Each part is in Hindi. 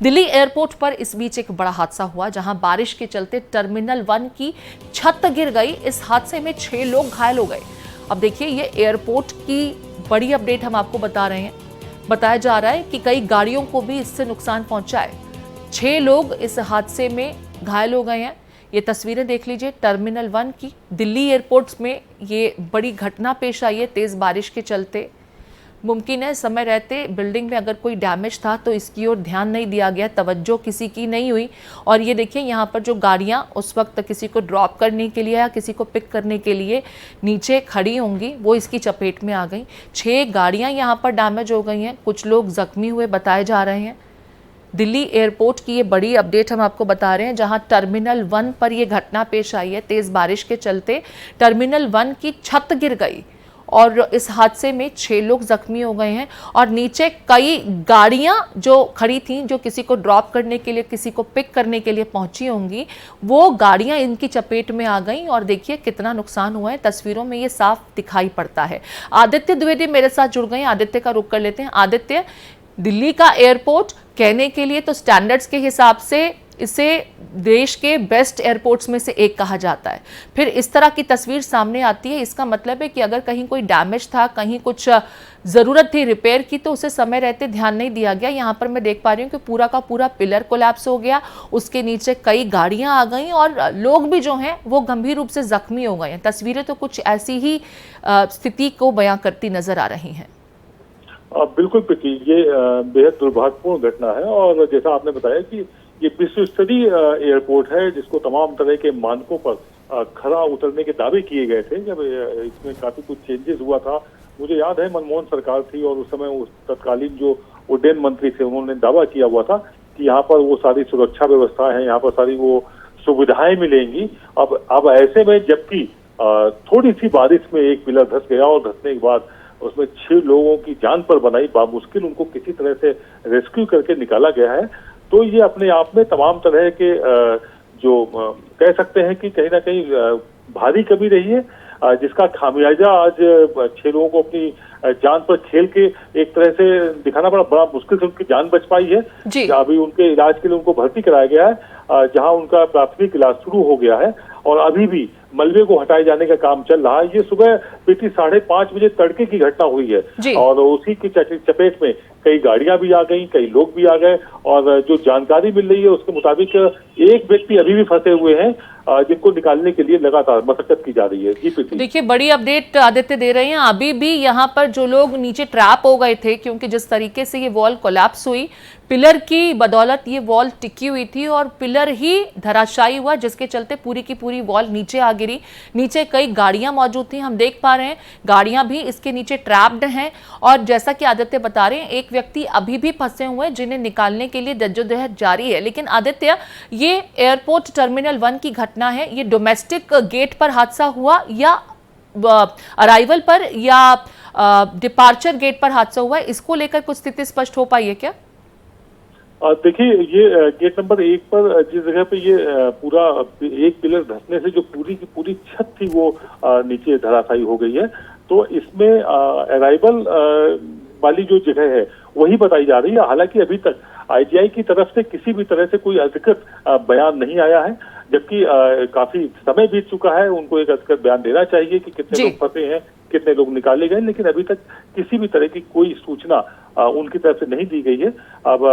दिल्ली एयरपोर्ट पर इस बीच एक बड़ा हादसा हुआ जहां बारिश के चलते टर्मिनल 1 की छत गिर गई। इस हादसे में 6 लोग घायल हो गए। अब देखिए, ये एयरपोर्ट की बड़ी अपडेट हम आपको बता रहे हैं। बताया जा रहा है कि कई गाड़ियों को भी इससे नुकसान पहुंचा है। 6 लोग इस हादसे में घायल हो गए हैं। ये तस्वीरें देख लीजिए टर्मिनल 1 की। दिल्ली एयरपोर्ट में ये बड़ी घटना पेश आई है तेज बारिश के चलते। मुमकिन है समय रहते बिल्डिंग में अगर कोई डैमेज था तो इसकी ओर ध्यान नहीं दिया गया, तवज्जो किसी की नहीं हुई। और ये देखिए, यहाँ पर जो गाड़ियाँ उस वक्त किसी को ड्रॉप करने के लिए या किसी को पिक करने के लिए नीचे खड़ी होंगी, वो इसकी चपेट में आ गई। 6 गाड़ियाँ यहाँ पर डैमेज हो गई हैं। कुछ लोग जख्मी हुए बताए जा रहे हैं। दिल्ली एयरपोर्ट की ये बड़ी अपडेट हम आपको बता रहे हैं, जहां टर्मिनल 1 पर ये घटना पेश आई है। तेज बारिश के चलते टर्मिनल 1 की छत गिर गई और इस हादसे में 6 लोग जख्मी हो गए हैं। और नीचे कई गाड़ियां जो खड़ी थीं, जो किसी को ड्रॉप करने के लिए, किसी को पिक करने के लिए पहुंची होंगी, वो गाड़ियां इनकी चपेट में आ गईं। और देखिए कितना नुकसान हुआ है, तस्वीरों में ये साफ दिखाई पड़ता है। आदित्य द्विवेदी मेरे साथ जुड़ गए हैं। आदित्य का रुख कर लेते हैं। आदित्य, दिल्ली का एयरपोर्ट कहने के लिए तो स्टैंडर्ड्स के हिसाब से इसे देश के बेस्ट एयरपोर्ट्स में से एक कहा जाता है, फिर इस तरह की तस्वीर सामने आती है। इसका मतलब है कि अगर कहीं कोई डैमेज था, कहीं कुछ ज़रूरत थी रिपेयर की, तो उसे समय रहते ध्यान नहीं दिया गया। यहाँ पर मैं देख पा रही हूँ कि पूरा का पूरा पिलर कोलैप्स हो गया, उसके नीचे कई गाड़ियाँ आ गईं और लोग भी जो हैं वो गंभीर रूप से जख्मी हो गए हैं। तस्वीरें तो कुछ ऐसी ही स्थिति को बयां करती नजर आ रही हैं। बिल्कुल प्रीति, ये बेहद दुर्भाग्यपूर्ण घटना है। और जैसा आपने बताया कि ये विश्व स्तरीय एयरपोर्ट है, जिसको तमाम तरह के मानकों पर खरा उतरने के दावे किए गए थे। जब इसमें काफी कुछ चेंजेस हुआ था, मुझे याद है मनमोहन सरकार थी और उस समय उस तत्कालीन जो उड्डयन मंत्री थे, उन्होंने दावा किया हुआ था कि यहाँ पर वो सारी सुरक्षा व्यवस्था है, यहाँ पर सारी वो सुविधाएं मिलेंगी। अब ऐसे में जबकि थोड़ी सी बारिश में एक पिलर धंस गया और धंसने के बाद उसमें 6 लोगों की जान पर बनाई, बामुश्किल उनको किसी तरह से रेस्क्यू करके निकाला गया है। तो ये अपने आप में तमाम तरह के जो कह सकते हैं कि कहीं ना कहीं भारी कमी रही है, जिसका खामियाजा आज 6 लोगों को अपनी जान पर खेल के एक तरह से दिखाना पड़ा। बड़ा मुश्किल से उनकी जान बच पाई है। अभी उनके इलाज के लिए उनको भर्ती कराया गया है, जहां उनका प्राथमिक इलाज शुरू हो गया है और अभी भी मलबे को हटाए जाने का काम चल रहा है। ये सुबह पीटी 5:30 बजे तड़के की घटना हुई है और उसी की चपेट में कई गाड़ियां भी आ गई, कई लोग भी आ गए। और जो जानकारी मिल रही है उसके मुताबिक एक व्यक्ति अभी भी फंसे हुए हैं, जिनको निकालने के लिए लगातार मशक्कत की जा रही है। जी प्रीति, देखिए बड़ी अपडेट आदित्य दे रहे हैं। अभी भी यहाँ पर जो लोग नीचे ट्रैप हो गए थे, क्योंकि जिस तरीके से ये वॉल कोलैप्स हुई, पिलर की बदौलत ये वॉल टिकी हुई थी और पिलर ही धराशायी हुआ, जिसके चलते पूरी की पूरी वॉल नीचे आ गिरी। नीचे कई गाड़ियां मौजूद थी, हम देख पा रहे हैं गाड़ियां भी इसके नीचे ट्रैप्ड हैं। और जैसा कि आदित्य बता रहे हैं, एक व्यक्ति अभी भी फंसे हुए हैं, जिन्हें निकालने के लिए जद्दोजहद जारी है। लेकिन आदित्य, ये एयरपोर्ट टर्मिनल 1 की घटना है, ये डोमेस्टिक गेट पर हादसा हुआ या अराइवल पर या डिपार्चर गेट पर हादसा हुआ है? इसको लेकर कुछ स्थिति स्पष्ट हो पाई है क्या? देखिए, ये गेट नंबर 1 पर जिस जगह पे ये पूरा एक पिलर धंसने से जो पूरी की पूरी छत थी वो नीचे धराशायी हो गई है। तो इसमें अराइवल वाली जो जगह है वही बताई जा रही है। हालांकि अभी तक आईजीआई की तरफ से किसी भी तरह से कोई अधिकृत बयान नहीं आया है, जबकि काफी समय बीत चुका है। उनको एक अधिकृत बयान देना चाहिए कि कितने लोग फंसे हैं, कितने लोग निकाले गए, लेकिन अभी तक किसी भी तरह की कोई सूचना उनकी तरफ से नहीं दी गई है। अब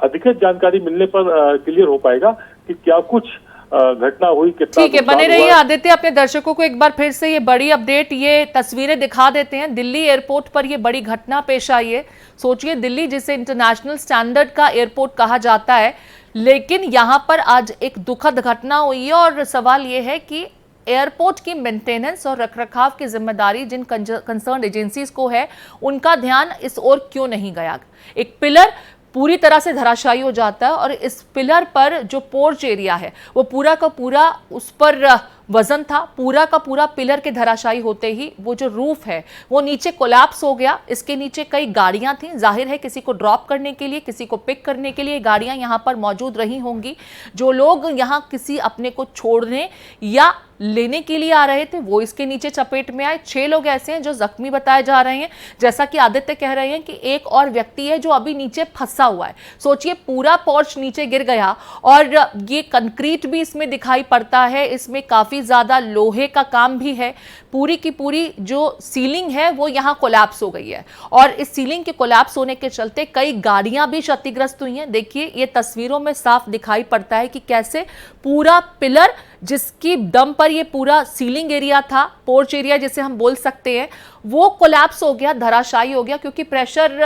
अधिकृत जानकारी मिलने पर क्लियर हो पाएगा कि क्या कुछ घटना हुई, कितना। ठीक है, बने रहिए आदित्य। अपने दर्शकों को एक बार फिर से ये बड़ी अपडेट, ये तस्वीरें दिखा देते हैं। दिल्ली एयरपोर्ट पर ये बड़ी घटना पेश आई है। सोचिए, दिल्ली जिसे इंटरनेशनल स्टैंडर्ड का एयरपोर्ट कहा जाता है, लेकिन यहाँ पर आज एक दुखद घटना हुई है। और सवाल ये है कि एयरपोर्ट की मेंटेनेंस और रखरखाव की जिम्मेदारी जिन कंसर्न एजेंसीज को है, उनका ध्यान इस ओर क्यों नहीं गया? एक पिलर पूरी तरह से धराशायी हो जाता है और इस पिलर पर जो पोर्च एरिया है वो पूरा का पूरा, उस पर वजन था, पूरा का पूरा पिलर के धराशायी होते ही वो जो रूफ है वो नीचे कोलैप्स हो गया। इसके नीचे कई गाड़ियां थीं, जाहिर है किसी को ड्रॉप करने के लिए, किसी को पिक करने के लिए गाड़ियां यहां पर मौजूद रही होंगी। जो लोग यहां किसी अपने को छोड़ने या लेने के लिए आ रहे थे वो इसके नीचे चपेट में आए। 6 लोग ऐसे हैं जो जख्मी बताए जा रहे हैं। जैसा कि आदित्य कह रहे हैं कि एक और व्यक्ति है जो अभी नीचे फंसा हुआ है। सोचिए, पूरा पोर्च नीचे गिर गया और ये कंक्रीट भी इसमें दिखाई पड़ता है, इसमें काफी ज्यादा लोहे का काम भी है। पूरी की पूरी जो सीलिंग है वो यहाँ कोलैप्स हो गई है और इस सीलिंग के कोलैप्स होने के चलते कई गाड़ियां भी क्षतिग्रस्त हुई हैं। देखिए, ये तस्वीरों में साफ दिखाई पड़ता है कि कैसे पूरा पिलर, जिसकी दम पर ये पूरा सीलिंग एरिया था, पोर्च एरिया जिसे हम बोल सकते हैं, वो कोलैप्स हो गया, धराशायी हो गया, क्योंकि प्रेशर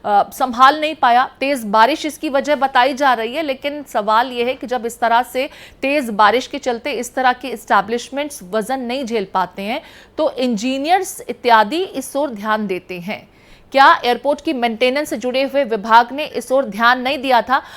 संभाल नहीं पाया। तेज बारिश इसकी वजह बताई जा रही है, लेकिन सवाल यह है कि जब इस तरह से तेज बारिश के चलते इस तरह के एस्टैब्लिशमेंट्स वजन नहीं झेल पाते हैं तो इंजीनियर्स इत्यादि इस ओर ध्यान देते हैं। क्या एयरपोर्ट की मेंटेनेंस से जुड़े हुए विभाग ने इस ओर ध्यान नहीं दिया था?